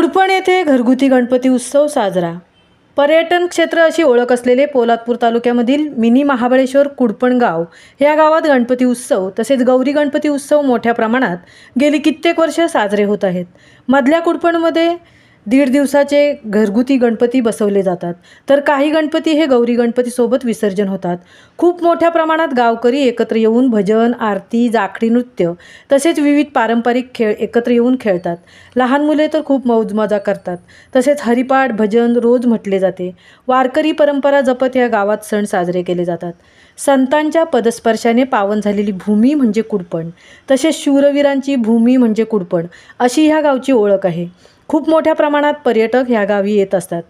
कुडपण येथे घरगुती गणपती उत्सव साजरा। पर्यटन क्षेत्र अशी ओळख असलेले पोलादपूर तालुक्यामधील मिनी महाबळेश्वर कुडपण गाव या गावात गणपती उत्सव तसेच गौरी गणपती उत्सव मोठ्या प्रमाणात गेली कित्येक वर्ष साजरे होत आहेत। मधल्या कुडपणमध्ये 1.5 दिवसाचे घरगुती गणपती बसवले जातात, तर काही गणपती हे गौरी गणपती सोबत विसर्जन होतात। खूप मोठ्या प्रमाणात गावकरी एकत्र येऊन भजन, आरती, जाखडी नृत्य तसेच विविध पारंपरिक खेळ एकत्र येऊन खेळतात। लहान मुले तर खूप मौजमजा करतात। तसेच हरिपाठ, भजन रोज म्हटले जाते। वारकरी परंपरा जपत या गावात सण साजरे केले जातात। संतांच्या पदस्पर्शाने पावन झालेली भूमी म्हणजे कुडपण, तसेच शूरवीरांची भूमी म्हणजे कुडपण अशी ह्या गावची ओळख आहे। खूप मोठ्या प्रमाणात पर्यटक ह्या गावी येत असतात।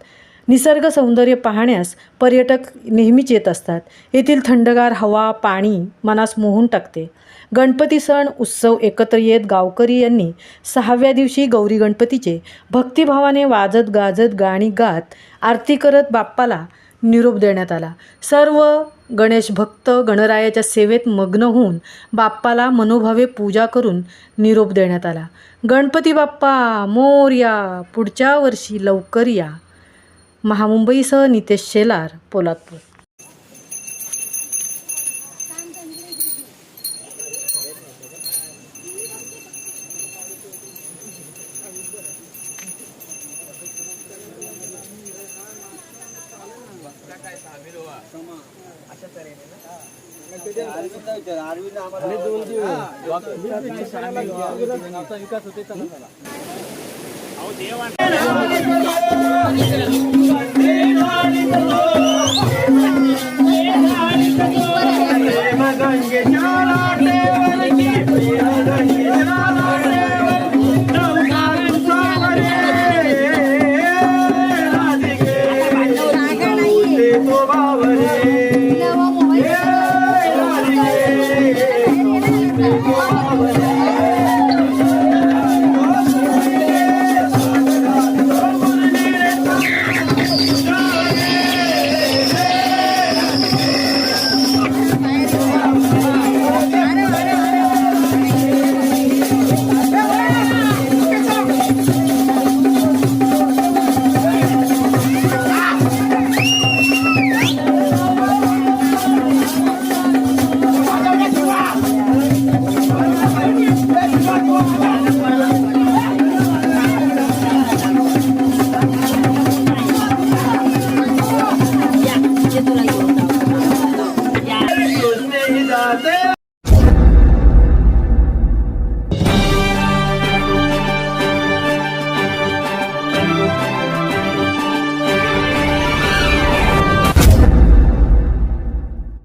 निसर्ग सौंदर्य पाहण्यास पर्यटक नेहमीच येत असतात। येथील थंडगार हवा, पाणी मनास मोहून टाकते। गणपती सण उत्सव एकत्र येत गावकरी यांनी 6व्या दिवशी गौरी गणपतीचे भक्तिभावाने वाजत गाजत गाणी गात आरती करत बाप्पाला निरोप देण्यात आला। सर्व गणेश भक्त गणरायाच्या सेवेत मग्न होऊन बाप्पाला मनोभावे पूजा करून निरोप देण्यात आला। गणपती बाप्पा मोरया, पुढच्या वर्षी लवकर या। महामुंबईसह नितेश शेलार, पोलादपूर। अरविंद आम्हाला